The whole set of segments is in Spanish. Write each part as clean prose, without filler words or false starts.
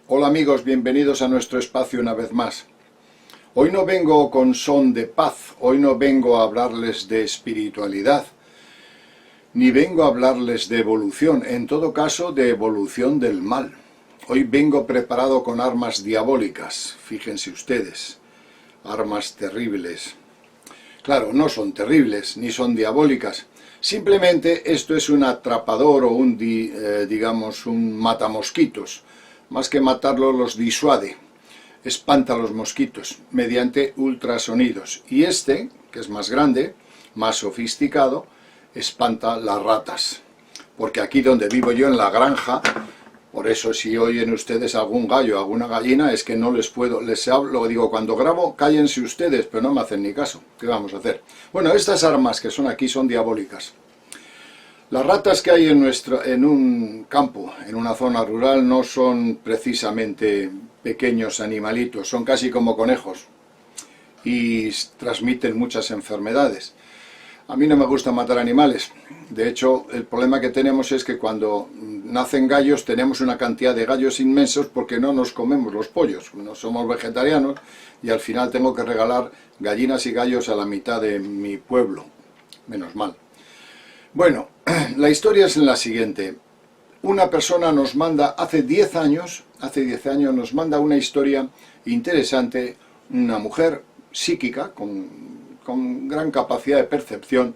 Hola amigos, bienvenidos a nuestro espacio una vez más. Hoy no vengo con son de paz, hoy no vengo a hablarles de espiritualidad, ni vengo a hablarles de evolución, en todo caso de evolución del mal. Hoy vengo preparado con armas diabólicas, fíjense ustedes, armas terribles. Claro, no son terribles, ni son diabólicas, simplemente esto es un atrapador o digamos un matamosquitos. Más que matarlos, los disuade, espanta a los mosquitos mediante ultrasonidos. Y este, que es más grande, más sofisticado, espanta las ratas. Porque aquí donde vivo yo, en la granja, por eso si oyen ustedes algún gallo, alguna gallina, es que no les puedo, les hablo, digo, cuando grabo, cállense ustedes, pero no me hacen ni caso. ¿Qué vamos a hacer? Bueno, estas armas que son aquí son diabólicas. Las ratas que hay en un campo, en una zona rural, no son precisamente pequeños animalitos, son casi como conejos y transmiten muchas enfermedades. A mí no me gusta matar animales, de hecho el problema que tenemos es que cuando nacen gallos tenemos una cantidad de gallos inmensos porque no nos comemos los pollos, no somos vegetarianos y al final tengo que regalar gallinas y gallos a la mitad de mi pueblo, menos mal. Bueno, la historia es la siguiente. Una persona nos manda, hace 10 años nos manda una historia interesante, una mujer psíquica, con gran capacidad de percepción,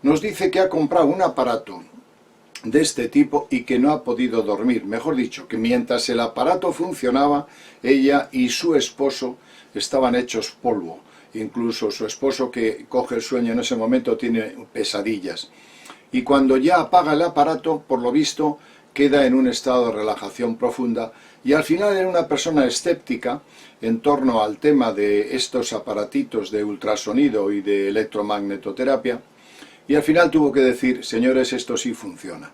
nos dice que ha comprado un aparato de este tipo y que no ha podido dormir. Mejor dicho, que mientras el aparato funcionaba, ella y su esposo estaban hechos polvo. Incluso su esposo, que coge el sueño en ese momento, tiene pesadillas. Y cuando ya apaga el aparato, por lo visto, queda en un estado de relajación profunda y al final era una persona escéptica en torno al tema de estos aparatitos de ultrasonido y de electromagnetoterapia y al final tuvo que decir, señores, esto sí funciona.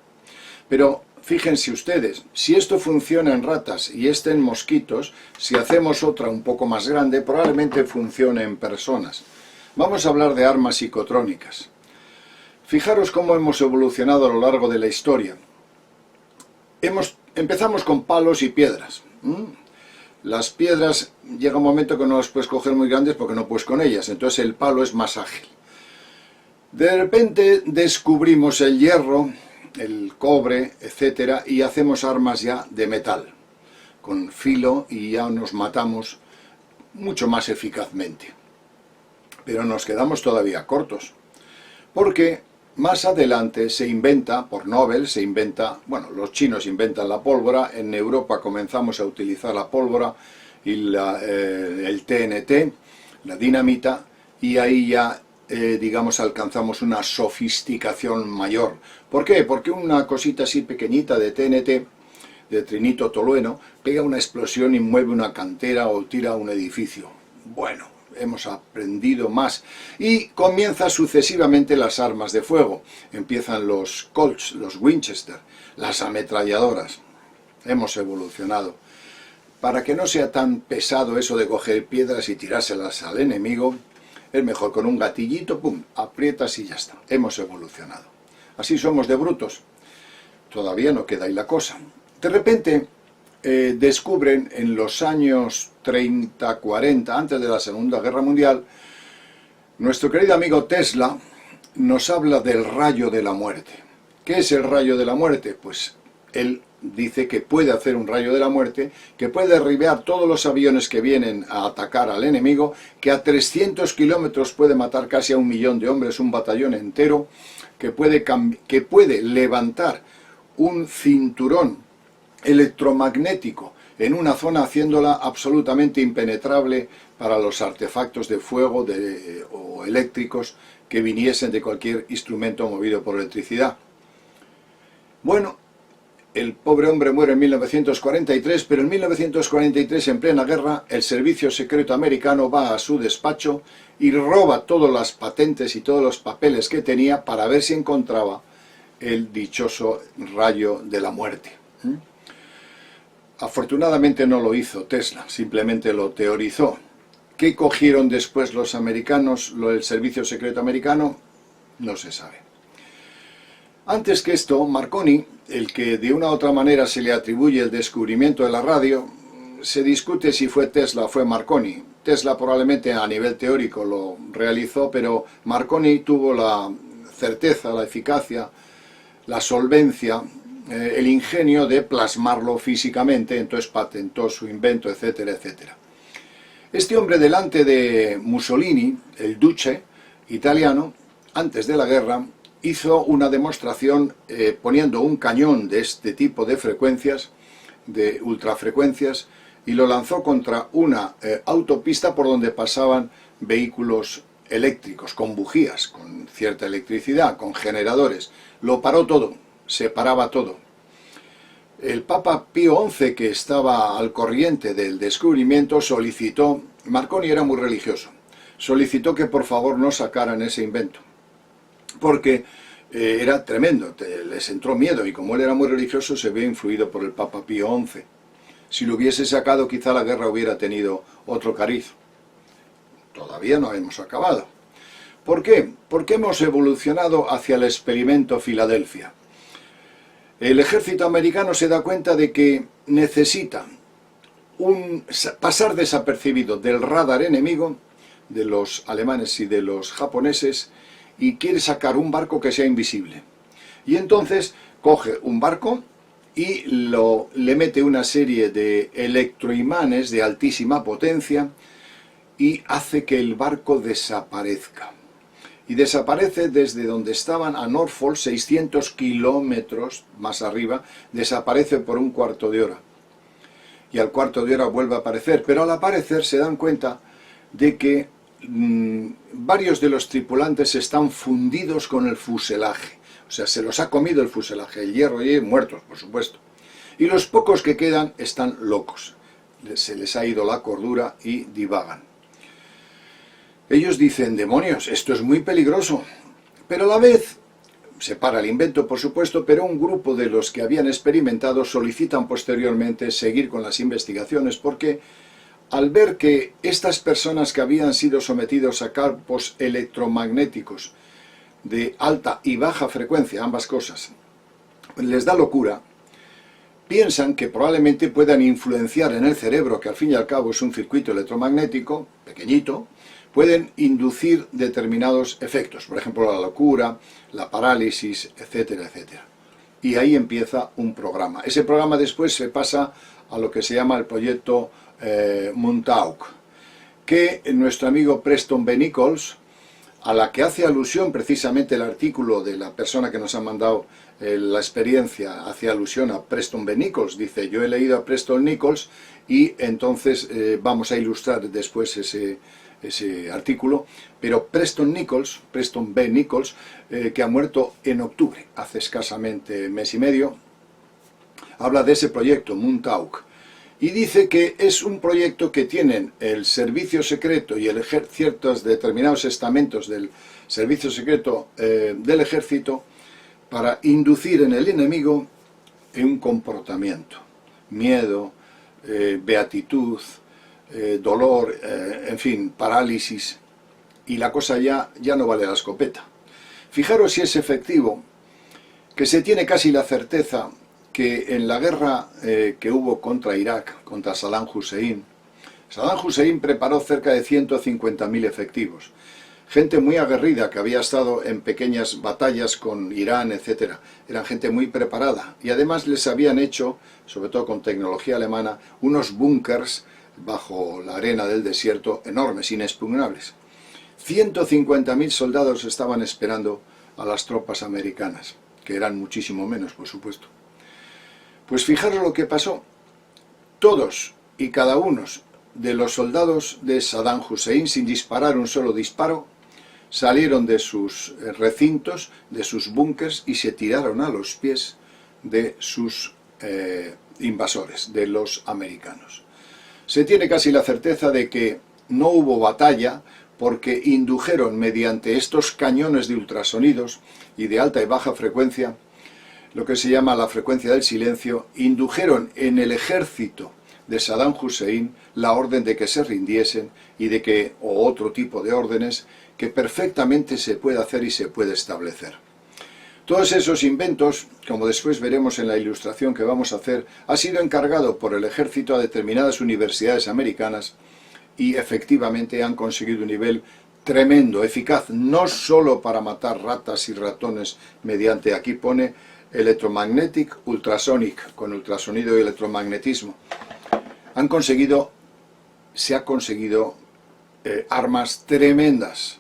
Pero fíjense ustedes, si esto funciona en ratas y en mosquitos, si hacemos otra un poco más grande, probablemente funcione en personas. Vamos a hablar de armas psicotrónicas. Fijaros cómo hemos evolucionado a lo largo de la historia. Empezamos con palos y piedras. Las piedras llega un momento que no las puedes coger muy grandes porque no puedes con ellas, entonces el palo es más ágil. De repente descubrimos el hierro, el cobre, etcétera, y hacemos armas ya de metal, con filo, y ya nos matamos mucho más eficazmente. Pero nos quedamos todavía cortos, porque más adelante se inventa, por Nobel, los chinos inventan la pólvora, en Europa comenzamos a utilizar la pólvora y el TNT, la dinamita, y ahí ya, digamos, alcanzamos una sofisticación mayor. ¿Por qué? Porque una cosita así pequeñita de TNT, de trinito tolueno, pega una explosión y mueve una cantera o tira un edificio. Bueno, hemos aprendido más y comienzan sucesivamente las armas de fuego. Empiezan los Colts, los Winchester, las ametralladoras. Hemos evolucionado. Para que no sea tan pesado eso de coger piedras y tirárselas al enemigo, es mejor con un gatillito, pum, aprietas y ya está. Hemos evolucionado. Así somos de brutos. Todavía no queda ahí la cosa. De repente descubren en los años 30, 40, antes de la Segunda Guerra Mundial, nuestro querido amigo Tesla nos habla del rayo de la muerte. ¿Qué es el rayo de la muerte? Pues él dice que puede hacer un rayo de la muerte, que puede derribar todos los aviones que vienen a atacar al enemigo, que a 300 kilómetros puede matar casi a 1 millón de hombres, un batallón entero, que puede levantar un cinturón electromagnético en una zona haciéndola absolutamente impenetrable para los artefactos de fuego o eléctricos que viniesen de cualquier instrumento movido por electricidad. Bueno, el pobre hombre muere en 1943, pero en 1943, en plena guerra, el servicio secreto americano va a su despacho y roba todas las patentes y todos los papeles que tenía para ver si encontraba el dichoso rayo de la muerte. Afortunadamente no lo hizo Tesla, simplemente lo teorizó. ¿Qué cogieron después los americanos, el servicio secreto americano? No se sabe. Antes que esto, Marconi, el que de una u otra manera se le atribuye el descubrimiento de la radio, se discute si fue Tesla o fue Marconi. Tesla probablemente a nivel teórico lo realizó, pero Marconi tuvo la certeza, la eficacia, la solvencia, el ingenio de plasmarlo físicamente, entonces patentó su invento, etcétera, etcétera. Este hombre, delante de Mussolini, el duce italiano, antes de la guerra, hizo una demostración poniendo un cañón de este tipo de frecuencias, de ultrafrecuencias, y lo lanzó contra una autopista por donde pasaban vehículos eléctricos, con bujías, con cierta electricidad, con generadores. Lo paró todo, se paraba todo. El Papa Pío XI, que estaba al corriente del descubrimiento, solicitó, Marconi era muy religioso, solicitó que por favor no sacaran ese invento, porque era tremendo, les entró miedo, y como él era muy religioso se vio influido por el Papa Pío XI. Si lo hubiese sacado, quizá la guerra hubiera tenido otro cariz. Todavía no hemos acabado. ¿Por qué? Porque hemos evolucionado hacia el experimento Filadelfia. El ejército americano se da cuenta de que necesita pasar desapercibido del radar enemigo, de los alemanes y de los japoneses, y quiere sacar un barco que sea invisible. Y entonces coge un barco y le mete una serie de electroimanes de altísima potencia y hace que el barco desaparezca. Y desaparece desde donde estaban a Norfolk, 600 kilómetros más arriba, desaparece por un cuarto de hora. Y al cuarto de hora vuelve a aparecer, pero al aparecer se dan cuenta de que varios de los tripulantes están fundidos con el fuselaje. O sea, se los ha comido el fuselaje, el hierro, y muertos, por supuesto. Y los pocos que quedan están locos. Se les ha ido la cordura y divagan. Ellos dicen, demonios, esto es muy peligroso. Pero a la vez, se para el invento, por supuesto, pero un grupo de los que habían experimentado solicitan posteriormente seguir con las investigaciones, porque al ver que estas personas que habían sido sometidos a campos electromagnéticos de alta y baja frecuencia, ambas cosas, les da locura, piensan que probablemente puedan influenciar en el cerebro, que al fin y al cabo es un circuito electromagnético, pequeñito, pueden inducir determinados efectos, por ejemplo la locura, la parálisis, etcétera, etcétera. Y ahí empieza un programa. Ese programa después se pasa a lo que se llama el proyecto Montauk, que nuestro amigo Preston B. Nichols, a la que hace alusión precisamente el artículo de la persona que nos ha mandado la experiencia, hace alusión a Preston B. Nichols, dice, yo he leído a Preston Nichols y entonces vamos a ilustrar después ese artículo, pero Preston B. Nichols, que ha muerto en octubre, hace escasamente mes y medio, habla de ese proyecto, Montauk, y dice que es un proyecto que tienen el servicio secreto y ciertos determinados estamentos del servicio secreto del ejército para inducir en el enemigo un comportamiento, miedo, beatitud, dolor, en fin, parálisis, y la cosa ya no vale la escopeta. Fijaros si es efectivo, que se tiene casi la certeza que en la guerra que hubo contra Irak, contra Saddam Hussein preparó cerca de 150.000 efectivos. Gente muy aguerrida que había estado en pequeñas batallas con Irán, etc. Eran gente muy preparada y además les habían hecho, sobre todo con tecnología alemana, unos búnkers bajo la arena del desierto enormes, inexpugnables. 150.000 soldados estaban esperando a las tropas americanas, que eran muchísimo menos, por supuesto. Pues fijaros lo que pasó. Todos y cada uno de los soldados de Saddam Hussein, sin disparar un solo disparo, salieron de sus recintos, de sus búnkers, y se tiraron a los pies de sus invasores, de los americanos. Se tiene casi la certeza de que no hubo batalla, porque indujeron mediante estos cañones de ultrasonidos y de alta y baja frecuencia lo que se llama la frecuencia del silencio, indujeron en el ejército de Saddam Hussein la orden de que se rindiesen y de que, o otro tipo de órdenes, que perfectamente se puede hacer y se puede establecer. Todos esos inventos, como después veremos en la ilustración que vamos a hacer, ha sido encargado por el ejército a determinadas universidades americanas y efectivamente han conseguido un nivel tremendo, eficaz, no solo para matar ratas y ratones mediante, aquí pone, electromagnetic ultrasonic, con ultrasonido y electromagnetismo. Se ha conseguido armas tremendas.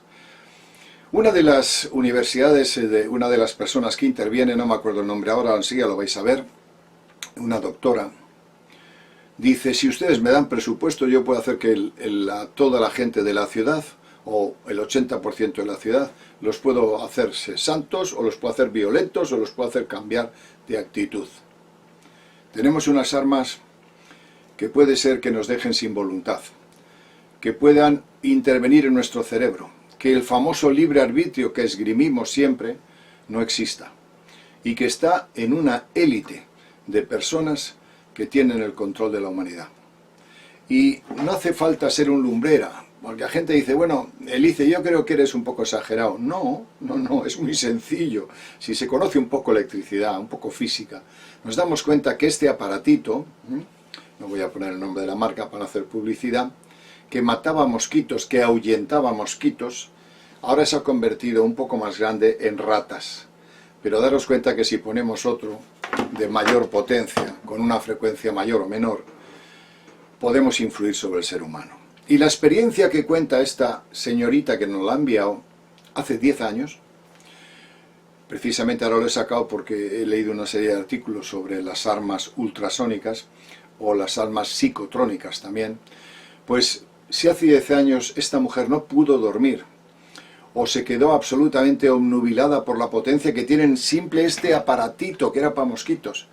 Una de las universidades, una de las personas que interviene, no me acuerdo el nombre ahora, enseguida lo vais a ver, una doctora, dice, si ustedes me dan presupuesto, yo puedo hacer que toda la gente de la ciudad, o el 80% de la ciudad, los puedo hacerse santos, o los puedo hacer violentos, o los puedo hacer cambiar de actitud. Tenemos unas armas que puede ser que nos dejen sin voluntad, que puedan intervenir en nuestro cerebro, que el famoso libre arbitrio que esgrimimos siempre no exista, y que está en una élite de personas que tienen el control de la humanidad. Y no hace falta ser un lumbrera, porque la gente dice, bueno, Elice, yo creo que eres un poco exagerado. No, es muy sencillo. Si se conoce un poco electricidad, un poco física, nos damos cuenta que este aparatito, no voy a poner el nombre de la marca para hacer publicidad, que mataba mosquitos, que ahuyentaba mosquitos, ahora se ha convertido un poco más grande en ratas. Pero daros cuenta que si ponemos otro de mayor potencia, con una frecuencia mayor o menor, podemos influir sobre el ser humano. Y la experiencia que cuenta esta señorita que nos la ha enviado hace 10 años, precisamente ahora lo he sacado porque he leído una serie de artículos sobre las armas ultrasónicas o las armas psicotrónicas también, pues si hace 10 años esta mujer no pudo dormir o se quedó absolutamente obnubilada por la potencia que tienen simple este aparatito que era para mosquitos.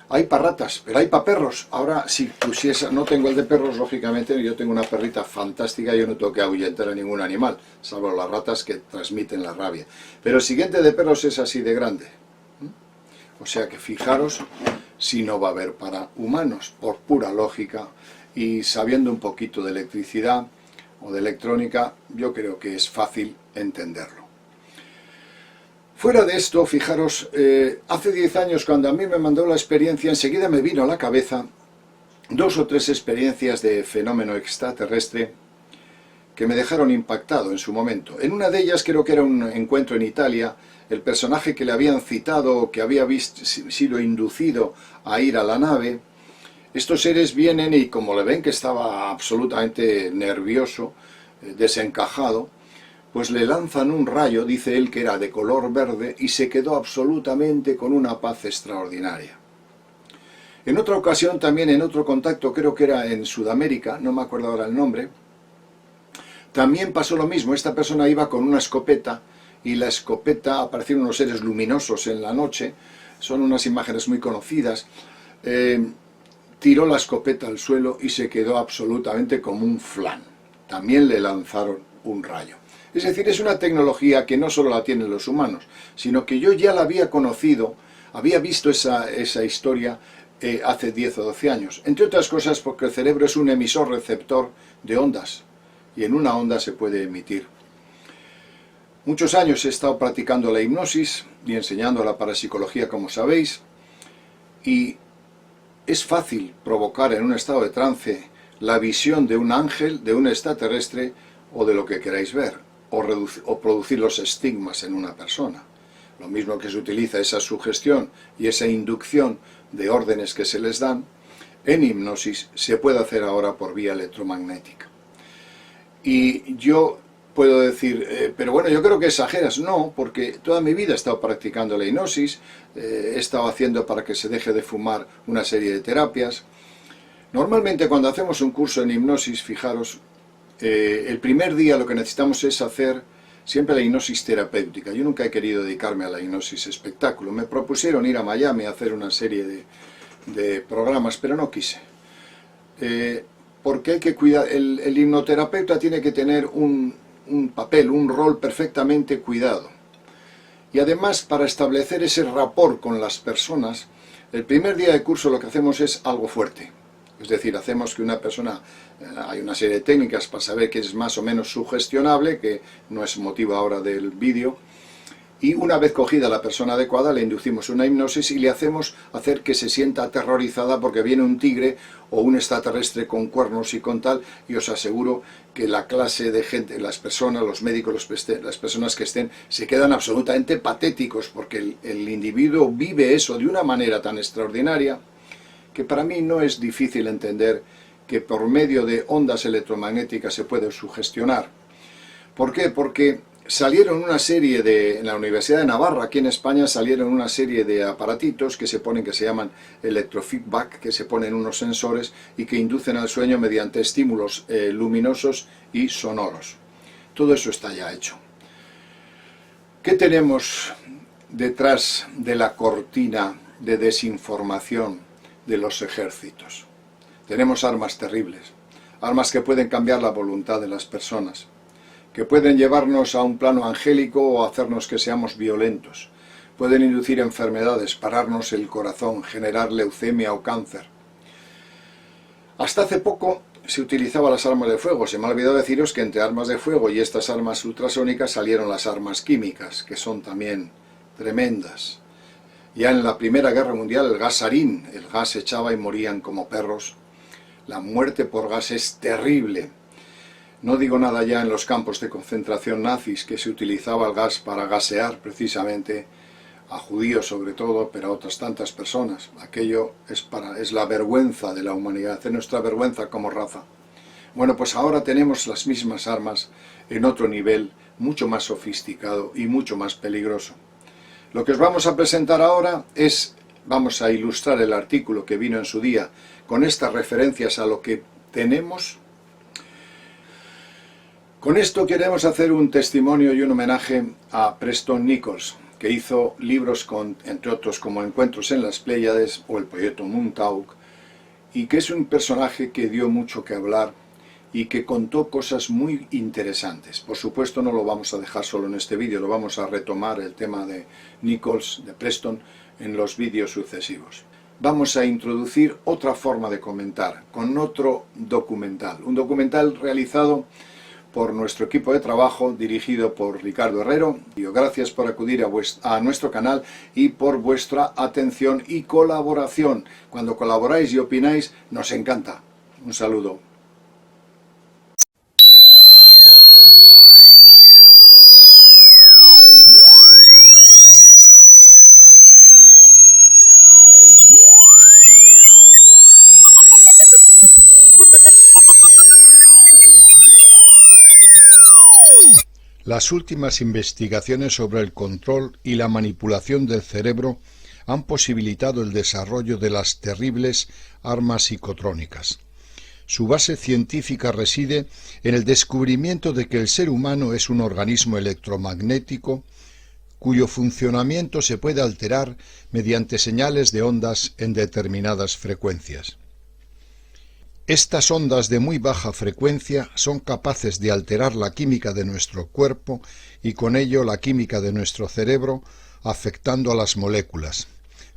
Hay para ratas, pero hay para perros. Ahora, si pusiese, no tengo el de perros, lógicamente, yo tengo una perrita fantástica, yo no tengo que ahuyentar a ningún animal, salvo las ratas que transmiten la rabia. Pero el siguiente de perros es así de grande. O sea que fijaros si no va a haber para humanos, por pura lógica, y sabiendo un poquito de electricidad o de electrónica, yo creo que es fácil entenderlo. Fuera de esto, fijaros, hace 10 años cuando a mí me mandó la experiencia, enseguida me vino a la cabeza 2 o 3 experiencias de fenómeno extraterrestre que me dejaron impactado en su momento. En una de ellas creo que era un encuentro en Italia, el personaje que le habían citado, que había sido inducido a ir a la nave, estos seres vienen y como le ven que estaba absolutamente nervioso, desencajado, pues le lanzan un rayo, dice él que era de color verde, y se quedó absolutamente con una paz extraordinaria. En otra ocasión, también en otro contacto, creo que era en Sudamérica, no me acuerdo ahora el nombre, también pasó lo mismo. Esta persona iba con una escopeta, y la escopeta, aparecieron unos seres luminosos en la noche, son unas imágenes muy conocidas, tiró la escopeta al suelo y se quedó absolutamente como un flan. También le lanzaron un rayo. Es decir, es una tecnología que no solo la tienen los humanos, sino que yo ya la había conocido, había visto esa historia hace 10 o 12 años. Entre otras cosas porque el cerebro es un emisor receptor de ondas, y en una onda se puede emitir. Muchos años he estado practicando la hipnosis y enseñando la parapsicología, como sabéis, y es fácil provocar en un estado de trance la visión de un ángel, de un extraterrestre o de lo que queráis ver. O producir los estigmas en una persona. Lo mismo que se utiliza esa sugestión y esa inducción de órdenes que se les dan, en hipnosis se puede hacer ahora por vía electromagnética. Y yo puedo decir, pero bueno, yo creo que exageras. No, porque toda mi vida he estado practicando la hipnosis, he estado haciendo para que se deje de fumar una serie de terapias. Normalmente cuando hacemos un curso en hipnosis, fijaros, el primer día lo que necesitamos es hacer siempre la hipnosis terapéutica. Yo nunca he querido dedicarme a la hipnosis espectáculo. Me propusieron ir a Miami a hacer una serie de programas, pero no quise. Porque hay que cuidar, el hipnoterapeuta tiene que tener un papel, un rol perfectamente cuidado. Y además, para establecer ese rapport con las personas, el primer día de curso lo que hacemos es algo fuerte. Es decir, hacemos que una persona, hay una serie de técnicas para saber que es más o menos sugestionable, que no es motivo ahora del vídeo, y una vez cogida la persona adecuada le inducimos una hipnosis y le hacemos hacer que se sienta aterrorizada porque viene un tigre o un extraterrestre con cuernos y con tal, y os aseguro que la clase de gente, las personas, los médicos, las personas que estén, se quedan absolutamente patéticos porque el individuo vive eso de una manera tan extraordinaria que para mí no es difícil entender que por medio de ondas electromagnéticas se puede sugestionar. ¿Por qué? Porque salieron una serie en la Universidad de Navarra, aquí en España, salieron una serie de aparatitos que se llaman electrofeedback, que se ponen unos sensores y que inducen al sueño mediante estímulos luminosos y sonoros. Todo eso está ya hecho. ¿Qué tenemos detrás de la cortina de desinformación de los ejércitos? Tenemos armas terribles, armas que pueden cambiar la voluntad de las personas, que pueden llevarnos a un plano angélico o hacernos que seamos violentos, pueden inducir enfermedades, pararnos el corazón, generar leucemia o cáncer. Hasta hace poco se utilizaban las armas de fuego. Se me ha olvidado deciros que entre armas de fuego y estas armas ultrasónicas salieron las armas químicas, que son también tremendas. Ya en la Primera Guerra Mundial el gas sarín, el gas echaba y morían como perros. La muerte por gas es terrible. No digo nada ya en los campos de concentración nazis, que se utilizaba el gas para gasear precisamente a judíos sobre todo, pero a otras tantas personas. Aquello es la vergüenza de la humanidad, es nuestra vergüenza como raza. Bueno, pues ahora tenemos las mismas armas en otro nivel, mucho más sofisticado y mucho más peligroso. Lo que os vamos a presentar ahora vamos a ilustrar el artículo que vino en su día con estas referencias a lo que tenemos. Con esto queremos hacer un testimonio y un homenaje a Preston Nichols, que hizo libros entre otros como Encuentros en las Pléyades o el proyecto Montauk, y que es un personaje que dio mucho que hablar y que contó cosas muy interesantes. Por supuesto no lo vamos a dejar solo en este vídeo, lo vamos a retomar el tema de Nichols, de Preston, en los vídeos sucesivos. Vamos a introducir otra forma de comentar, con otro documental, un documental realizado por nuestro equipo de trabajo, dirigido por Ricardo Herrero. Gracias por acudir a nuestro canal y por vuestra atención y colaboración. Cuando colaboráis y opináis, nos encanta. Un saludo. Las últimas investigaciones sobre el control y la manipulación del cerebro han posibilitado el desarrollo de las terribles armas psicotrónicas. Su base científica reside en el descubrimiento de que el ser humano es un organismo electromagnético cuyo funcionamiento se puede alterar mediante señales de ondas en determinadas frecuencias. Estas ondas de muy baja frecuencia son capaces de alterar la química de nuestro cuerpo y con ello la química de nuestro cerebro, afectando a las moléculas,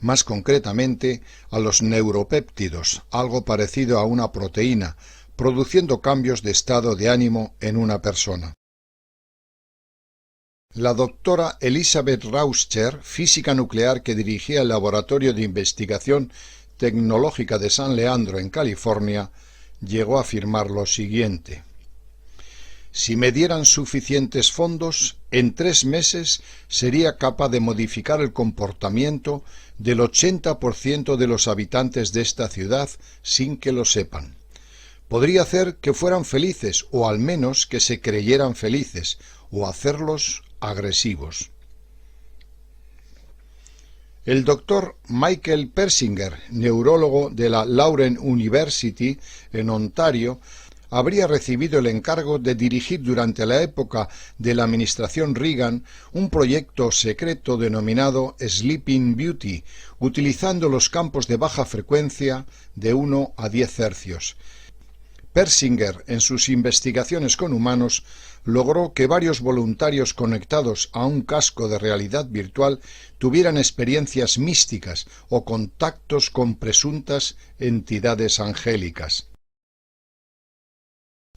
más concretamente a los neuropéptidos, algo parecido a una proteína, produciendo cambios de estado de ánimo en una persona. La doctora Elizabeth Rauscher, física nuclear que dirigía el Laboratorio de Investigación Tecnológica de San Leandro, en California, llegó a afirmar lo siguiente: si me dieran suficientes fondos, en 3 meses sería capaz de modificar el comportamiento del 80% de los habitantes de esta ciudad sin que lo sepan. Podría hacer que fueran felices, o al menos que se creyeran felices, o hacerlos agresivos. El doctor Michael Persinger, neurólogo de la Laurent University en Ontario, habría recibido el encargo de dirigir durante la época de la administración Reagan un proyecto secreto denominado Sleeping Beauty, utilizando los campos de baja frecuencia de 1 a 10 hercios, Persinger, en sus investigaciones con humanos, logró que varios voluntarios conectados a un casco de realidad virtual tuvieran experiencias místicas o contactos con presuntas entidades angélicas.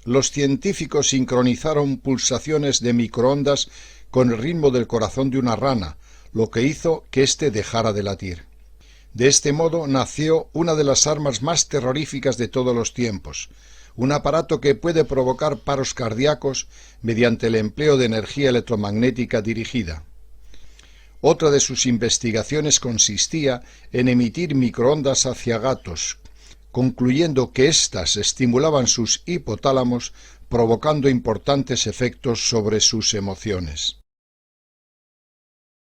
Los científicos sincronizaron pulsaciones de microondas con el ritmo del corazón de una rana, lo que hizo que éste dejara de latir. De este modo nació una de las armas más terroríficas de todos los tiempos, un aparato que puede provocar paros cardíacos mediante el empleo de energía electromagnética dirigida. Otra de sus investigaciones consistía en emitir microondas hacia gatos, concluyendo que éstas estimulaban sus hipotálamos, provocando importantes efectos sobre sus emociones.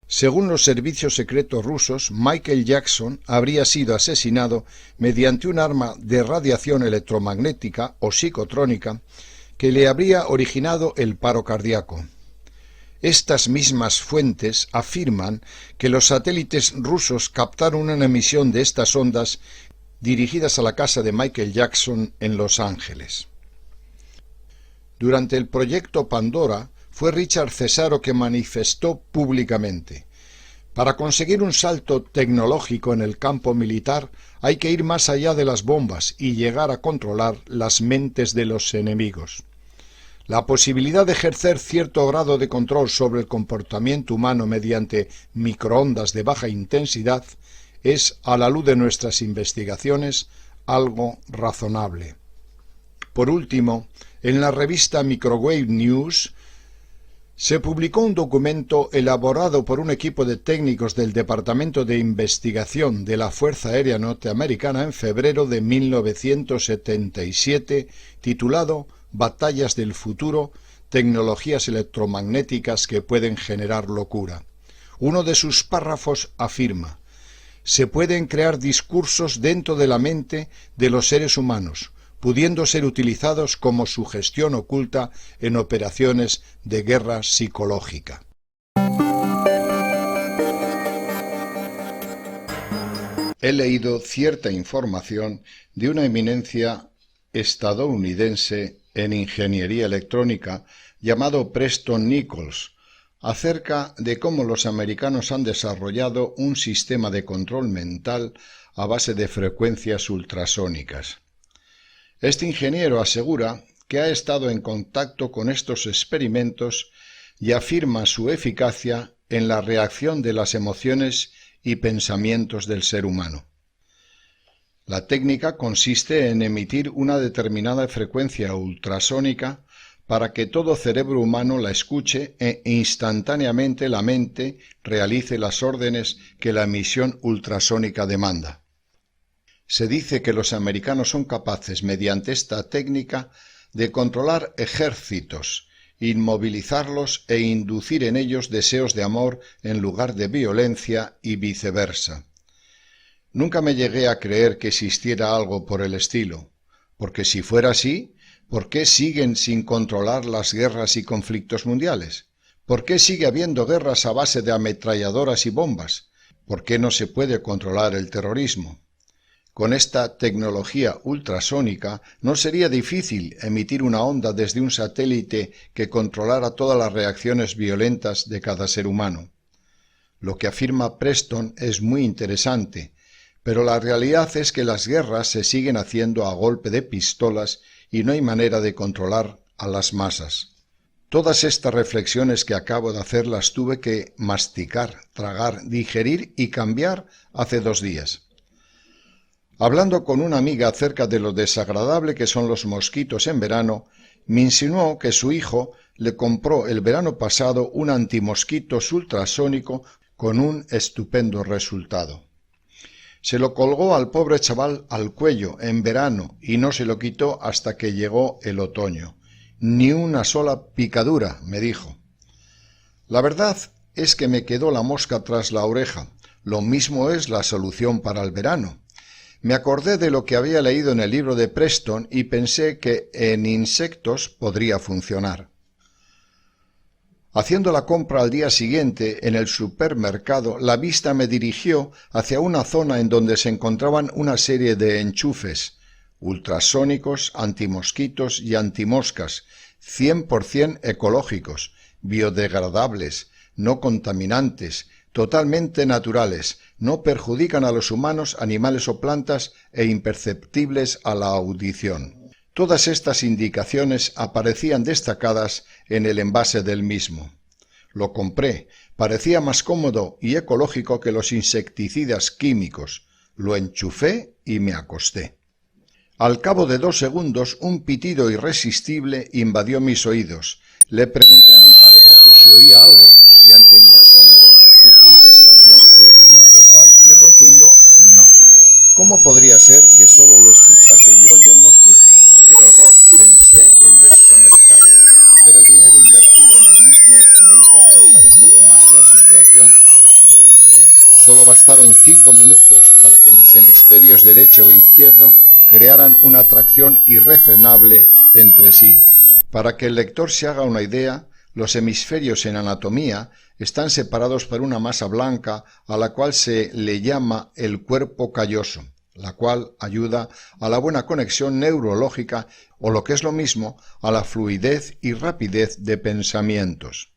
Según los servicios secretos rusos, Michael Jackson habría sido asesinado mediante un arma de radiación electromagnética o psicotrónica que le habría originado el paro cardíaco. Estas mismas fuentes afirman que los satélites rusos captaron una emisión de estas ondas dirigidas a la casa de Michael Jackson en Los Ángeles. Durante el proyecto Pandora, fue Richard Cesaro que manifestó públicamente: para conseguir un salto tecnológico en el campo militar hay que ir más allá de las bombas y llegar a controlar las mentes de los enemigos. La posibilidad de ejercer cierto grado de control sobre el comportamiento humano mediante microondas de baja intensidad es, a la luz de nuestras investigaciones, algo razonable. Por último, en la revista Microwave News se publicó un documento elaborado por un equipo de técnicos del Departamento de Investigación de la Fuerza Aérea Norteamericana en febrero de 1977, titulado Batallas del futuro, tecnologías electromagnéticas que pueden generar locura. Uno de sus párrafos afirma: se pueden crear discursos dentro de la mente de los seres humanos, pudiendo ser utilizados como sugestión oculta en operaciones de guerra psicológica. He leído cierta información de una eminencia estadounidense en ingeniería electrónica llamado Preston Nichols, acerca de cómo los americanos han desarrollado un sistema de control mental a base de frecuencias ultrasónicas. Este ingeniero asegura que ha estado en contacto con estos experimentos y afirma su eficacia en la reacción de las emociones y pensamientos del ser humano. La técnica consiste en emitir una determinada frecuencia ultrasónica para que todo cerebro humano la escuche e instantáneamente la mente realice las órdenes que la emisión ultrasónica demanda. Se dice que los americanos son capaces, mediante esta técnica, de controlar ejércitos, inmovilizarlos e inducir en ellos deseos de amor en lugar de violencia y viceversa. Nunca me llegué a creer que existiera algo por el estilo, porque si fuera así, ¿por qué siguen sin controlar las guerras y conflictos mundiales? ¿Por qué sigue habiendo guerras a base de ametralladoras y bombas? ¿Por qué no se puede controlar el terrorismo? Con esta tecnología ultrasónica no sería difícil emitir una onda desde un satélite que controlara todas las reacciones violentas de cada ser humano. Lo que afirma Preston es muy interesante, pero la realidad es que las guerras se siguen haciendo a golpe de pistolas y no hay manera de controlar a las masas. Todas estas reflexiones que acabo de hacer las tuve que masticar, tragar, digerir y cambiar hace 2 días. Hablando con una amiga acerca de lo desagradable que son los mosquitos en verano, me insinuó que su hijo le compró el verano pasado un antimosquitos ultrasónico con un estupendo resultado. Se lo colgó al pobre chaval al cuello en verano y no se lo quitó hasta que llegó el otoño. Ni una sola picadura, me dijo. La verdad es que me quedó la mosca tras la oreja. Lo mismo es la solución para el verano. Me acordé de lo que había leído en el libro de Preston y pensé que en insectos podría funcionar. Haciendo la compra al día siguiente en el supermercado, la vista me dirigió hacia una zona en donde se encontraban una serie de enchufes, ultrasónicos, antimosquitos y antimoscas, 100% ecológicos, biodegradables, no contaminantes, totalmente naturales, no perjudican a los humanos, animales o plantas e imperceptibles a la audición. Todas estas indicaciones aparecían destacadas en el envase del mismo. Lo compré, parecía más cómodo y ecológico que los insecticidas químicos. Lo enchufé y me acosté. Al cabo de 2 segundos, un pitido irresistible invadió mis oídos. Le pregunté a mi pareja que si oía algo, y ante mi asombro, su contestación fue un total y rotundo no. ¿Cómo podría ser que solo lo escuchase yo y el mosquito? ¡Qué horror! Pensé en desconectarlo, pero el dinero invertido en el mismo me hizo aguantar un poco más la situación. Solo bastaron 5 minutos para que mis hemisferios derecho e izquierdo crearan una atracción irrefrenable entre sí. Para que el lector se haga una idea, los hemisferios en anatomía están separados por una masa blanca a la cual se le llama el cuerpo calloso, la cual ayuda a la buena conexión neurológica o, lo que es lo mismo, a la fluidez y rapidez de pensamientos.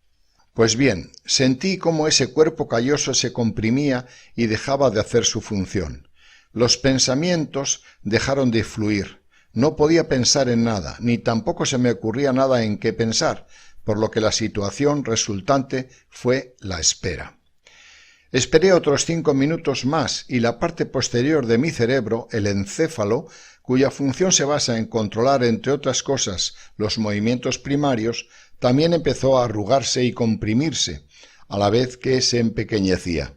Pues bien, sentí cómo ese cuerpo calloso se comprimía y dejaba de hacer su función. Los pensamientos dejaron de fluir. No podía pensar en nada, ni tampoco se me ocurría nada en qué pensar, por lo que la situación resultante fue la espera. Esperé otros 5 minutos más y la parte posterior de mi cerebro, el encéfalo, cuya función se basa en controlar, entre otras cosas, los movimientos primarios, también empezó a arrugarse y comprimirse, a la vez que se empequeñecía.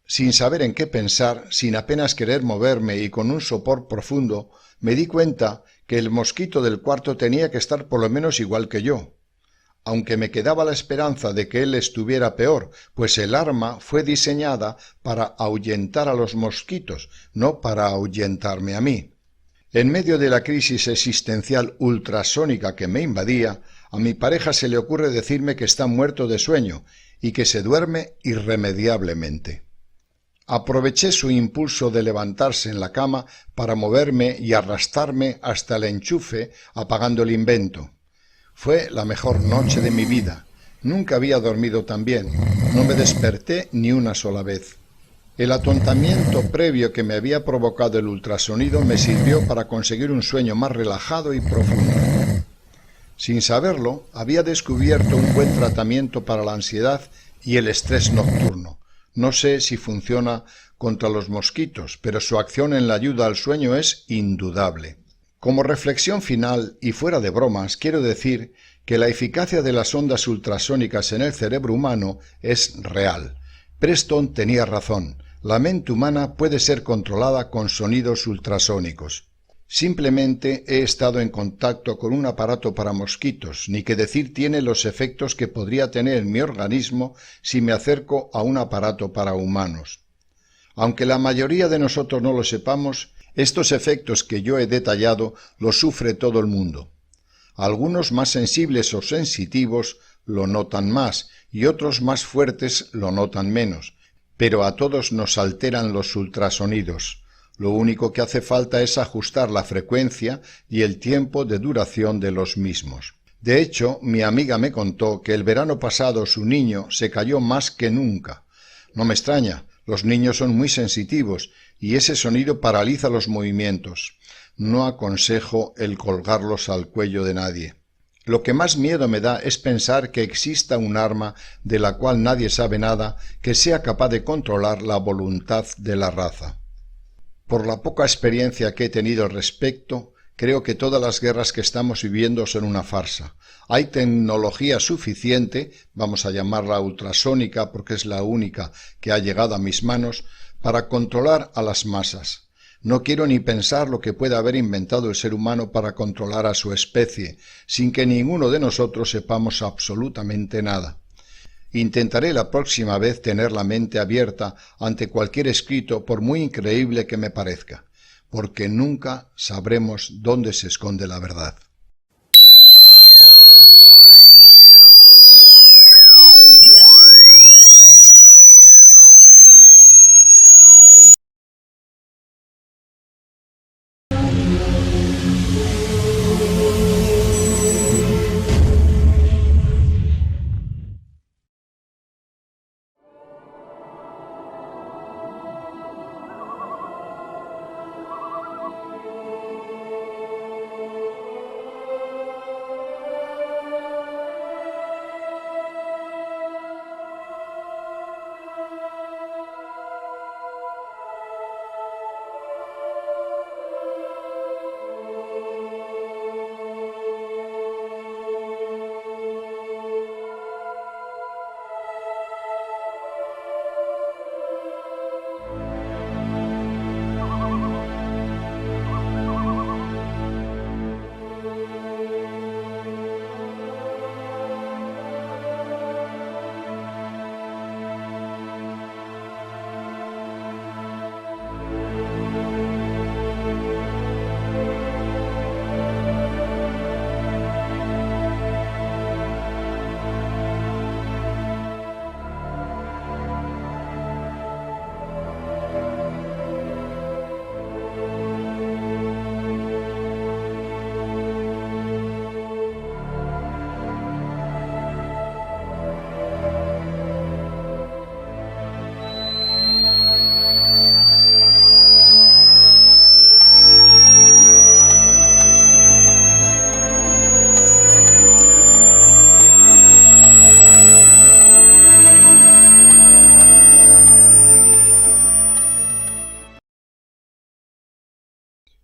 Sin saber en qué pensar, sin apenas querer moverme y con un sopor profundo, me di cuenta que el mosquito del cuarto tenía que estar por lo menos igual que yo. Aunque me quedaba la esperanza de que él estuviera peor, pues el arma fue diseñada para ahuyentar a los mosquitos, no para ahuyentarme a mí. En medio de la crisis existencial ultrasónica que me invadía, a mi pareja se le ocurre decirme que está muerto de sueño y que se duerme irremediablemente. Aproveché su impulso de levantarse en la cama para moverme y arrastrarme hasta el enchufe, apagando el invento. Fue la mejor noche de mi vida. Nunca había dormido tan bien. No me desperté ni una sola vez. El atontamiento previo que me había provocado el ultrasonido me sirvió para conseguir un sueño más relajado y profundo. Sin saberlo, había descubierto un buen tratamiento para la ansiedad y el estrés nocturno. No sé si funciona contra los mosquitos, pero su acción en la ayuda al sueño es indudable. Como reflexión final, y fuera de bromas, quiero decir que la eficacia de las ondas ultrasónicas en el cerebro humano es real. Preston tenía razón. La mente humana puede ser controlada con sonidos ultrasónicos. Simplemente he estado en contacto con un aparato para mosquitos, ni que decir tiene los efectos que podría tener en mi organismo si me acerco a un aparato para humanos. Aunque la mayoría de nosotros no lo sepamos, estos efectos que yo he detallado los sufre todo el mundo. Algunos más sensibles o sensitivos lo notan más y otros más fuertes lo notan menos, pero a todos nos alteran los ultrasonidos. Lo único que hace falta es ajustar la frecuencia y el tiempo de duración de los mismos. De hecho, mi amiga me contó que el verano pasado su niño se cayó más que nunca. No me extraña, los niños son muy sensitivos y ese sonido paraliza los movimientos. No aconsejo el colgarlos al cuello de nadie. Lo que más miedo me da es pensar que exista un arma de la cual nadie sabe nada que sea capaz de controlar la voluntad de la raza. Por la poca experiencia que he tenido al respecto, creo que todas las guerras que estamos viviendo son una farsa. Hay tecnología suficiente, vamos a llamarla ultrasónica porque es la única que ha llegado a mis manos, para controlar a las masas. No quiero ni pensar lo que puede haber inventado el ser humano para controlar a su especie, sin que ninguno de nosotros sepamos absolutamente nada. Intentaré la próxima vez tener la mente abierta ante cualquier escrito, por muy increíble que me parezca, porque nunca sabremos dónde se esconde la verdad.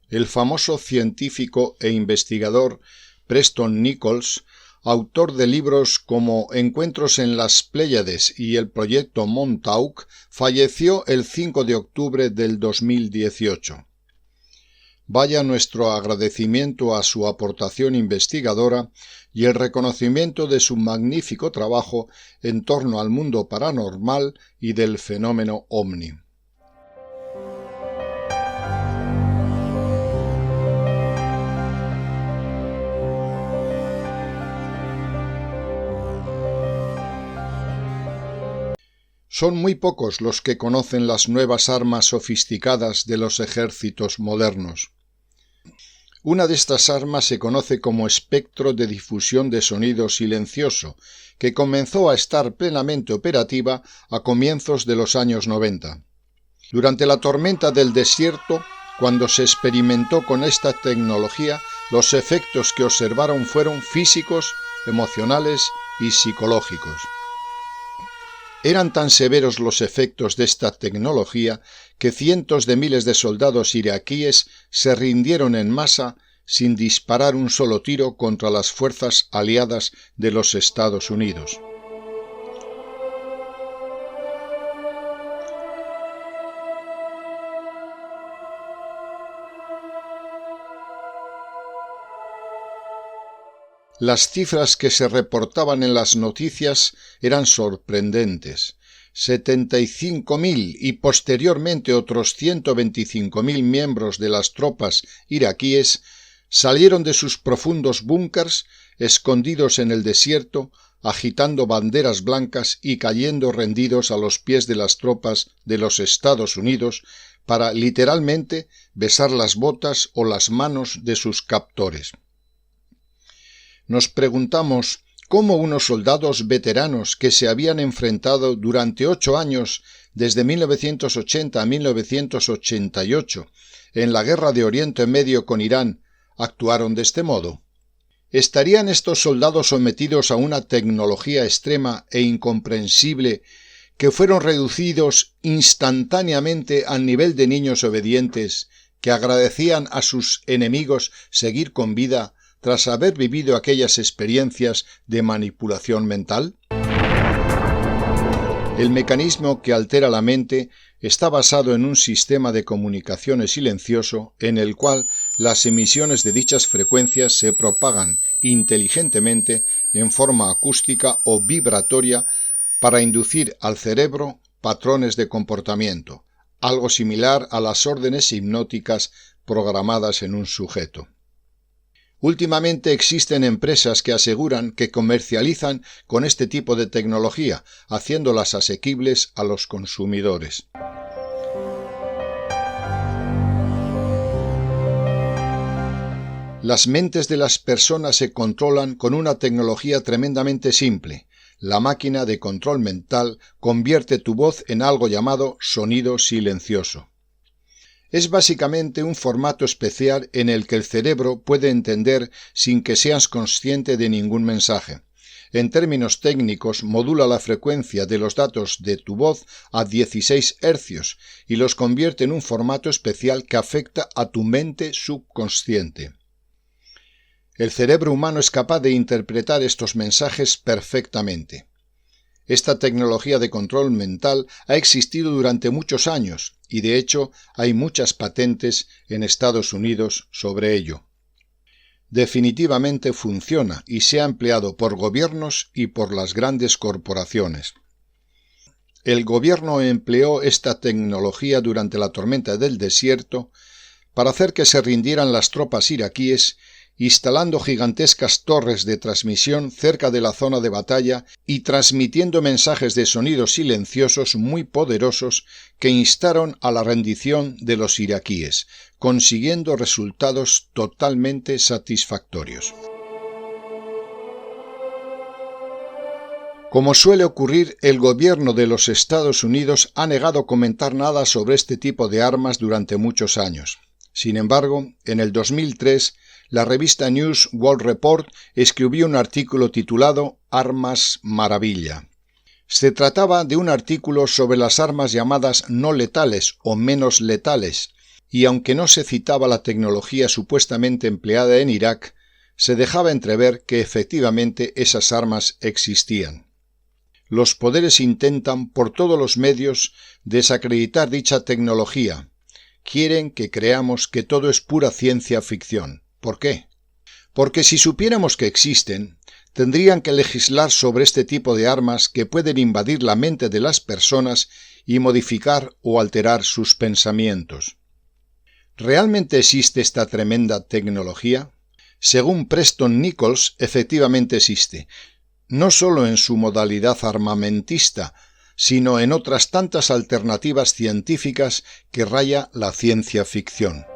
El famoso científico e investigador Preston Nichols, autor de libros como Encuentros en las Pléyades y el proyecto Montauk, falleció el 5 de octubre del 2018. Vaya nuestro agradecimiento a su aportación investigadora y el reconocimiento de su magnífico trabajo en torno al mundo paranormal y del fenómeno ovni. Son muy pocos los que conocen las nuevas armas sofisticadas de los ejércitos modernos. Una de estas armas se conoce como espectro de difusión de sonido silencioso, que comenzó a estar plenamente operativa a comienzos de los años 90. Durante la tormenta del desierto, cuando se experimentó con esta tecnología, los efectos que observaron fueron físicos, emocionales y psicológicos. Eran tan severos los efectos de esta tecnología que cientos de miles de soldados iraquíes se rindieron en masa sin disparar un solo tiro contra las fuerzas aliadas de los Estados Unidos. Las cifras que se reportaban en las noticias eran sorprendentes. 75.000 y posteriormente otros 125.000 miembros de las tropas iraquíes salieron de sus profundos búnkers, escondidos en el desierto, agitando banderas blancas y cayendo rendidos a los pies de las tropas de los Estados Unidos para literalmente besar las botas o las manos de sus captores. Nos preguntamos cómo unos soldados veteranos que se habían enfrentado durante 8 años, desde 1980 a 1988, en la guerra de Oriente Medio con Irán, actuaron de este modo. ¿Estarían estos soldados sometidos a una tecnología extrema e incomprensible que fueron reducidos instantáneamente al nivel de niños obedientes que agradecían a sus enemigos seguir con vida tras haber vivido aquellas experiencias de manipulación mental? El mecanismo que altera la mente está basado en un sistema de comunicaciones silencioso en el cual las emisiones de dichas frecuencias se propagan inteligentemente en forma acústica o vibratoria para inducir al cerebro patrones de comportamiento, algo similar a las órdenes hipnóticas programadas en un sujeto. Últimamente existen empresas que aseguran que comercializan con este tipo de tecnología, haciéndolas asequibles a los consumidores. Las mentes de las personas se controlan con una tecnología tremendamente simple. La máquina de control mental convierte tu voz en algo llamado sonido silencioso. Es básicamente un formato especial en el que el cerebro puede entender sin que seas consciente de ningún mensaje. En términos técnicos, modula la frecuencia de los datos de tu voz a 16 hercios y los convierte en un formato especial que afecta a tu mente subconsciente. El cerebro humano es capaz de interpretar estos mensajes perfectamente. Esta tecnología de control mental ha existido durante muchos años y de hecho hay muchas patentes en Estados Unidos sobre ello. Definitivamente funciona y se ha empleado por gobiernos y por las grandes corporaciones. El gobierno empleó esta tecnología durante la tormenta del desierto para hacer que se rindieran las tropas iraquíes, instalando gigantescas torres de transmisión cerca de la zona de batalla y transmitiendo mensajes de sonidos silenciosos muy poderosos que instaron a la rendición de los iraquíes, consiguiendo resultados totalmente satisfactorios. Como suele ocurrir, el gobierno de los Estados Unidos ha negado comentar nada sobre este tipo de armas durante muchos años. Sin embargo, en el 2003, la revista News World Report escribió un artículo titulado Armas Maravilla. Se trataba de un artículo sobre las armas llamadas no letales o menos letales, y aunque no se citaba la tecnología supuestamente empleada en Irak, se dejaba entrever que efectivamente esas armas existían. Los poderes intentan por todos los medios desacreditar dicha tecnología. Quieren que creamos que todo es pura ciencia ficción. ¿Por qué? Porque si supiéramos que existen, tendrían que legislar sobre este tipo de armas que pueden invadir la mente de las personas y modificar o alterar sus pensamientos. ¿Realmente existe esta tremenda tecnología? Según Preston Nichols, efectivamente existe, no solo en su modalidad armamentista, sino en otras tantas alternativas científicas que raya la ciencia ficción.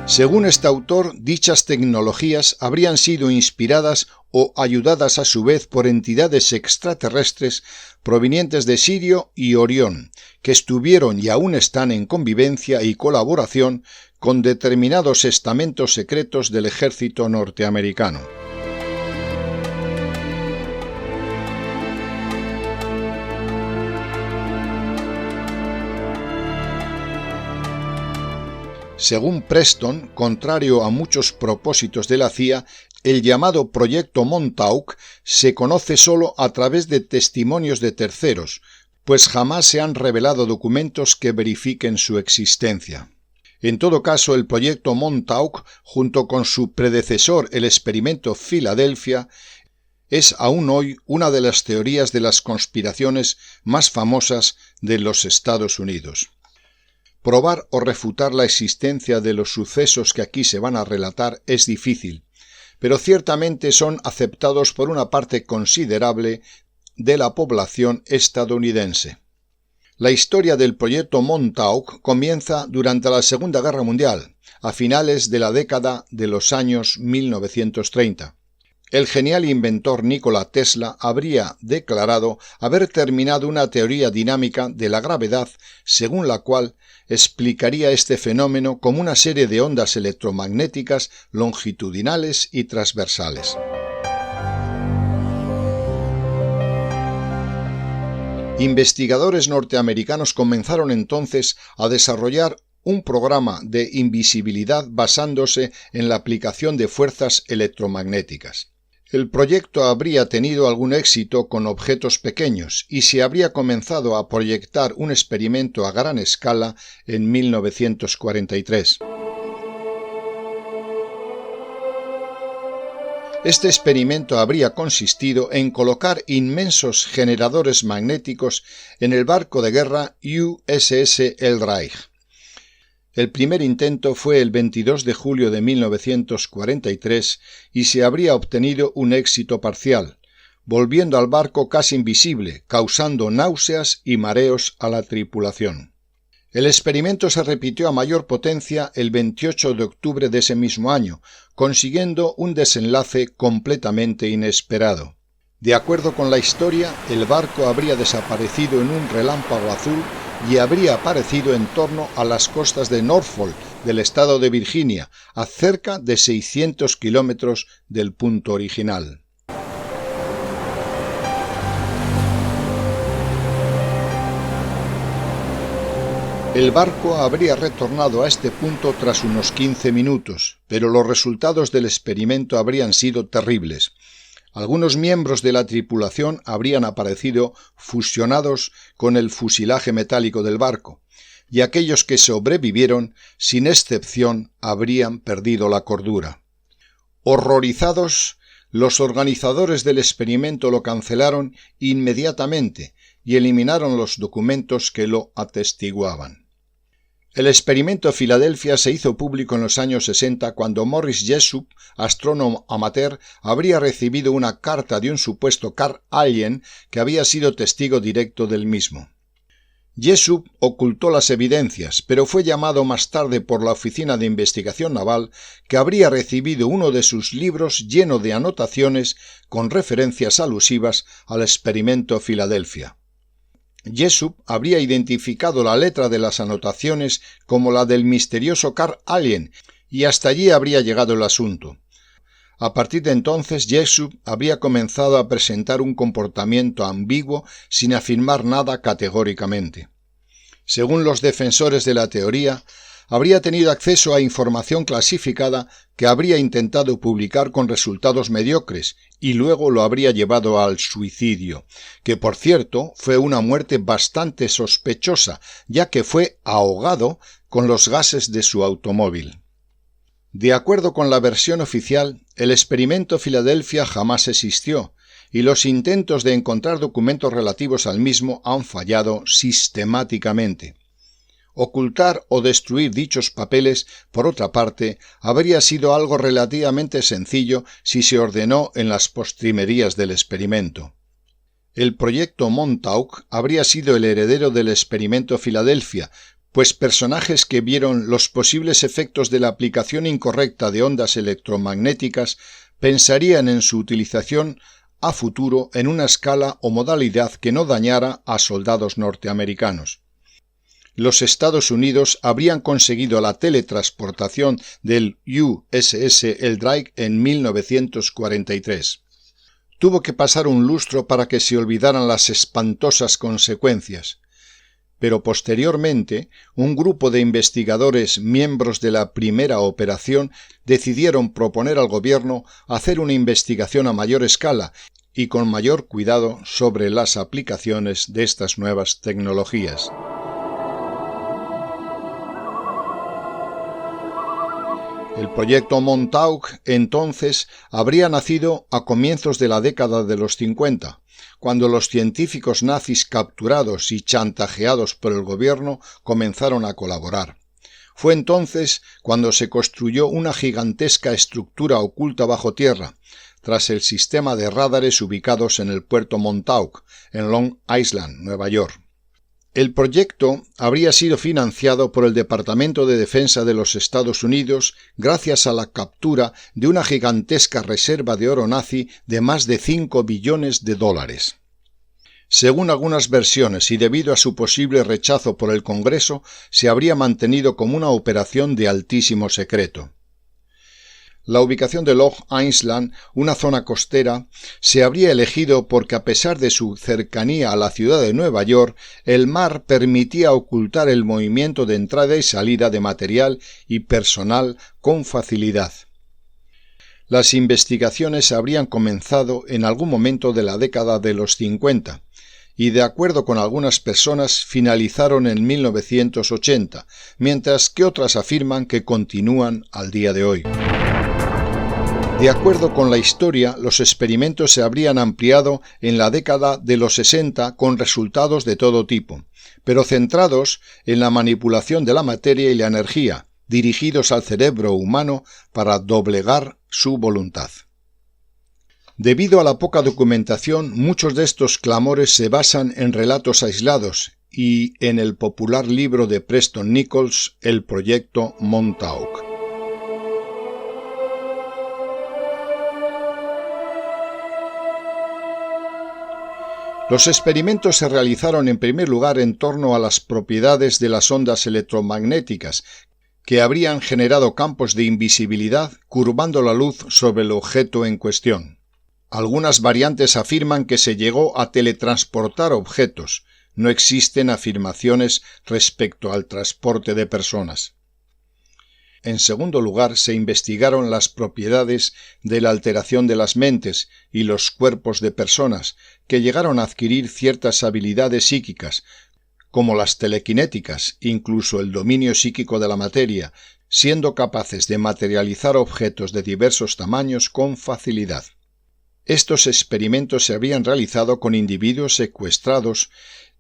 Según este autor, dichas tecnologías habrían sido inspiradas o ayudadas a su vez por entidades extraterrestres provenientes de Sirio y Orión, que estuvieron y aún están en convivencia y colaboración con determinados estamentos secretos del ejército norteamericano. Según Preston, contrario a muchos propósitos de la CIA, el llamado Proyecto Montauk se conoce solo a través de testimonios de terceros, pues jamás se han revelado documentos que verifiquen su existencia. En todo caso, el Proyecto Montauk, junto con su predecesor, el Experimento Filadelfia, es aún hoy una de las teorías de las conspiraciones más famosas de los Estados Unidos. Probar o refutar la existencia de los sucesos que aquí se van a relatar es difícil, pero ciertamente son aceptados por una parte considerable de la población estadounidense. La historia del Proyecto Montauk comienza durante la Segunda Guerra Mundial, a finales de la década de los años 1930. El genial inventor Nikola Tesla habría declarado haber terminado una teoría dinámica de la gravedad según la cual explicaría este fenómeno como una serie de ondas electromagnéticas longitudinales y transversales. Investigadores norteamericanos comenzaron entonces a desarrollar un programa de invisibilidad basándose en la aplicación de fuerzas electromagnéticas. El proyecto habría tenido algún éxito con objetos pequeños y se habría comenzado a proyectar un experimento a gran escala en 1943. Este experimento habría consistido en colocar inmensos generadores magnéticos en el barco de guerra USS El Reich. El primer intento fue el 22 de julio de 1943 y se habría obtenido un éxito parcial, volviendo al barco casi invisible, causando náuseas y mareos a la tripulación. El experimento se repitió a mayor potencia el 28 de octubre de ese mismo año, consiguiendo un desenlace completamente inesperado. De acuerdo con la historia, el barco habría desaparecido en un relámpago azul y habría aparecido en torno a las costas de Norfolk, del estado de Virginia, a cerca de 600 kilómetros del punto original. El barco habría retornado a este punto tras unos 15 minutos, pero los resultados del experimento habrían sido terribles. Algunos miembros de la tripulación habrían aparecido fusionados con el fuselaje metálico del barco, y aquellos que sobrevivieron, sin excepción, habrían perdido la cordura. Horrorizados, los organizadores del experimento lo cancelaron inmediatamente y eliminaron los documentos que lo atestiguaban. El experimento Filadelfia se hizo público en los años 60 cuando Morris Jessup, astrónomo amateur, habría recibido una carta de un supuesto Carl Allen que había sido testigo directo del mismo. Jessup ocultó las evidencias, pero fue llamado más tarde por la Oficina de Investigación Naval, que habría recibido uno de sus libros lleno de anotaciones con referencias alusivas al experimento Filadelfia. Jessup habría identificado la letra de las anotaciones como la del misterioso Carl Allen, y hasta allí habría llegado el asunto. A partir de entonces, Jessup habría comenzado a presentar un comportamiento ambiguo sin afirmar nada categóricamente. Según los defensores de la teoría, habría tenido acceso a información clasificada que habría intentado publicar con resultados mediocres y luego lo habría llevado al suicidio, que por cierto fue una muerte bastante sospechosa, ya que fue ahogado con los gases de su automóvil. De acuerdo con la versión oficial, el experimento Filadelfia jamás existió, y los intentos de encontrar documentos relativos al mismo han fallado sistemáticamente. Ocultar o destruir dichos papeles, por otra parte, habría sido algo relativamente sencillo si se ordenó en las postrimerías del experimento. El proyecto Montauk habría sido el heredero del experimento Filadelfia, pues personajes que vieron los posibles efectos de la aplicación incorrecta de ondas electromagnéticas pensarían en su utilización a futuro en una escala o modalidad que no dañara a soldados norteamericanos. Los Estados Unidos habrían conseguido la teletransportación del USS El Drake en 1943. Tuvo que pasar un lustro para que se olvidaran las espantosas consecuencias. Pero posteriormente, un grupo de investigadores miembros de la primera operación decidieron proponer al gobierno hacer una investigación a mayor escala y con mayor cuidado sobre las aplicaciones de estas nuevas tecnologías. El proyecto Montauk, entonces, habría nacido a comienzos de la década de los 50, cuando los científicos nazis capturados y chantajeados por el gobierno comenzaron a colaborar. Fue entonces cuando se construyó una gigantesca estructura oculta bajo tierra, tras el sistema de radares ubicados en el puerto Montauk, en Long Island, Nueva York. El proyecto habría sido financiado por el Departamento de Defensa de los Estados Unidos gracias a la captura de una gigantesca reserva de oro nazi de más de 5 billones de dólares. Según algunas versiones y debido a su posible rechazo por el Congreso, se habría mantenido como una operación de altísimo secreto. La ubicación de Long Island, una zona costera, se habría elegido porque a pesar de su cercanía a la ciudad de Nueva York, el mar permitía ocultar el movimiento de entrada y salida de material y personal con facilidad. Las investigaciones habrían comenzado en algún momento de la década de los 50 y, de acuerdo con algunas personas, finalizaron en 1980, mientras que otras afirman que continúan al día de hoy. De acuerdo con la historia, los experimentos se habrían ampliado en la década de los 60 con resultados de todo tipo, pero centrados en la manipulación de la materia y la energía, dirigidos al cerebro humano para doblegar su voluntad. Debido a la poca documentación, muchos de estos clamores se basan en relatos aislados y en el popular libro de Preston Nichols, El Proyecto Montauk. Los experimentos se realizaron en primer lugar en torno a las propiedades de las ondas electromagnéticas, que habrían generado campos de invisibilidad curvando la luz sobre el objeto en cuestión. Algunas variantes afirman que se llegó a teletransportar objetos. No existen afirmaciones respecto al transporte de personas. En segundo lugar, se investigaron las propiedades de la alteración de las mentes y los cuerpos de personas que llegaron a adquirir ciertas habilidades psíquicas, como las telequinéticas, incluso el dominio psíquico de la materia, siendo capaces de materializar objetos de diversos tamaños con facilidad. Estos experimentos se habían realizado con individuos secuestrados,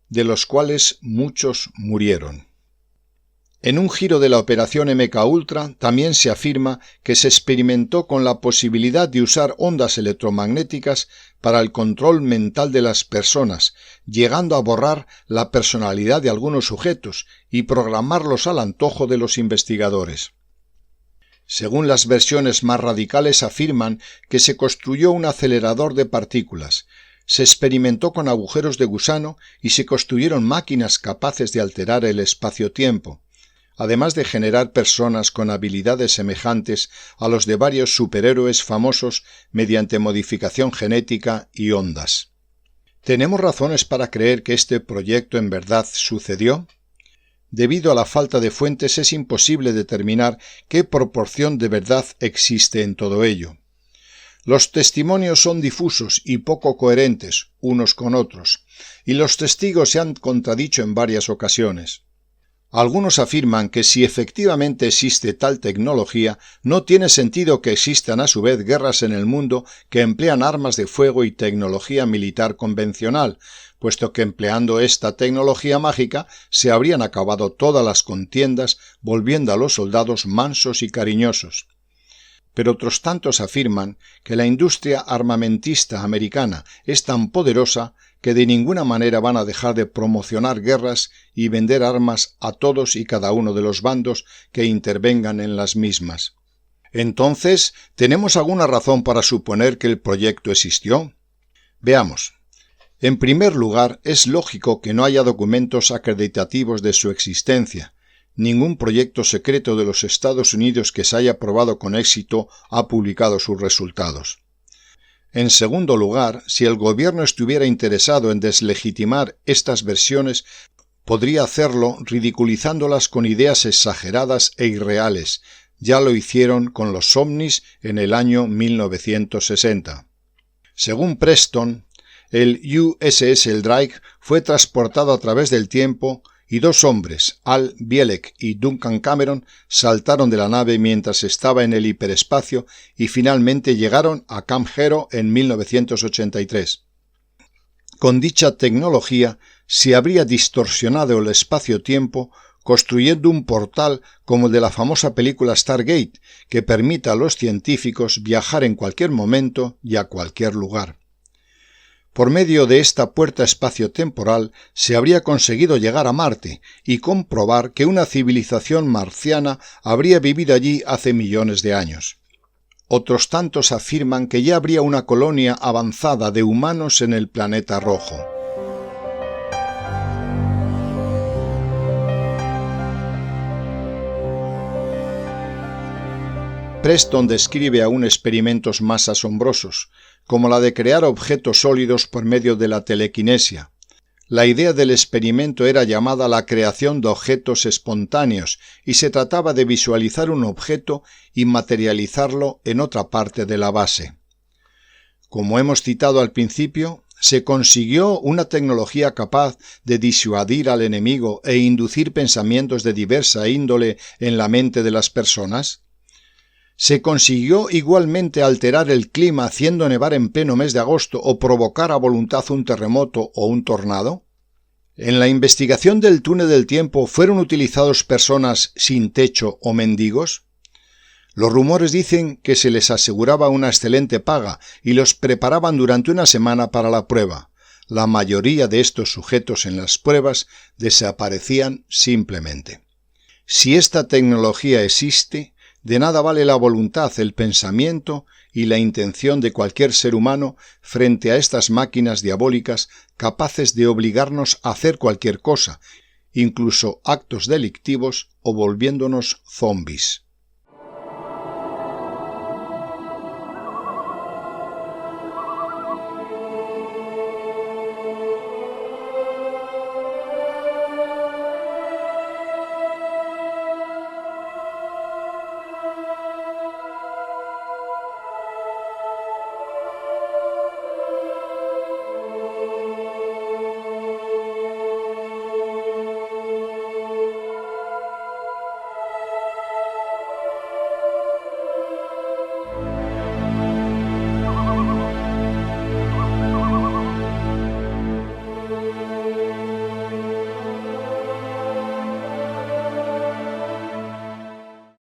de los cuales muchos murieron. En un giro de la operación MKUltra también se afirma que se experimentó con la posibilidad de usar ondas electromagnéticas para el control mental de las personas, llegando a borrar la personalidad de algunos sujetos y programarlos al antojo de los investigadores. Según las versiones más radicales afirman que se construyó un acelerador de partículas, se experimentó con agujeros de gusano y se construyeron máquinas capaces de alterar el espacio-tiempo. además de generar personas con habilidades semejantes a los de varios superhéroes famosos mediante modificación genética y ondas. ¿Tenemos razones para creer que este proyecto en verdad sucedió? Debido a la falta de fuentes es imposible determinar qué proporción de verdad existe en todo ello. Los testimonios son difusos y poco coherentes unos con otros, y los testigos se han contradicho en varias ocasiones. Algunos afirman que si efectivamente existe tal tecnología, no tiene sentido que existan a su vez guerras en el mundo que emplean armas de fuego y tecnología militar convencional, puesto que empleando esta tecnología mágica se habrían acabado todas las contiendas, volviendo a los soldados mansos y cariñosos. Pero otros tantos afirman que la industria armamentista americana es tan poderosa que de ninguna manera van a dejar de promocionar guerras y vender armas a todos y cada uno de los bandos que intervengan en las mismas. Entonces, ¿tenemos alguna razón para suponer que el proyecto existió? Veamos. En primer lugar, es lógico que no haya documentos acreditativos de su existencia. Ningún proyecto secreto de los Estados Unidos que se haya probado con éxito ha publicado sus resultados. En segundo lugar, si el gobierno estuviera interesado en deslegitimar estas versiones, podría hacerlo ridiculizándolas con ideas exageradas e irreales. Ya lo hicieron con los ovnis en el año 1960. Según Preston, el USS Drake fue transportado a través del tiempo y dos hombres, Al Bielek y Duncan Cameron, saltaron de la nave mientras estaba en el hiperespacio y finalmente llegaron a Camp Hero en 1983. Con dicha tecnología se habría distorsionado el espacio-tiempo construyendo un portal como el de la famosa película Stargate que permita a los científicos viajar en cualquier momento y a cualquier lugar. Por medio de esta puerta espaciotemporal se habría conseguido llegar a Marte y comprobar que una civilización marciana habría vivido allí hace millones de años. Otros tantos afirman que ya habría una colonia avanzada de humanos en el planeta rojo. Preston describe aún experimentos más asombrosos, como la de crear objetos sólidos por medio de la telequinesia. La idea del experimento era llamada la creación de objetos espontáneos y se trataba de visualizar un objeto y materializarlo en otra parte de la base. Como hemos citado al principio, se consiguió una tecnología capaz de disuadir al enemigo e inducir pensamientos de diversa índole en la mente de las personas. ¿Se consiguió igualmente alterar el clima haciendo nevar en pleno mes de agosto o provocar a voluntad un terremoto o un tornado? ¿En la investigación del túnel del tiempo fueron utilizados personas sin techo o mendigos? Los rumores dicen que se les aseguraba una excelente paga y los preparaban durante una semana para la prueba. La mayoría de estos sujetos en las pruebas desaparecían simplemente. Si esta tecnología existe, de nada vale la voluntad, el pensamiento y la intención de cualquier ser humano frente a estas máquinas diabólicas capaces de obligarnos a hacer cualquier cosa, incluso actos delictivos o volviéndonos zombis.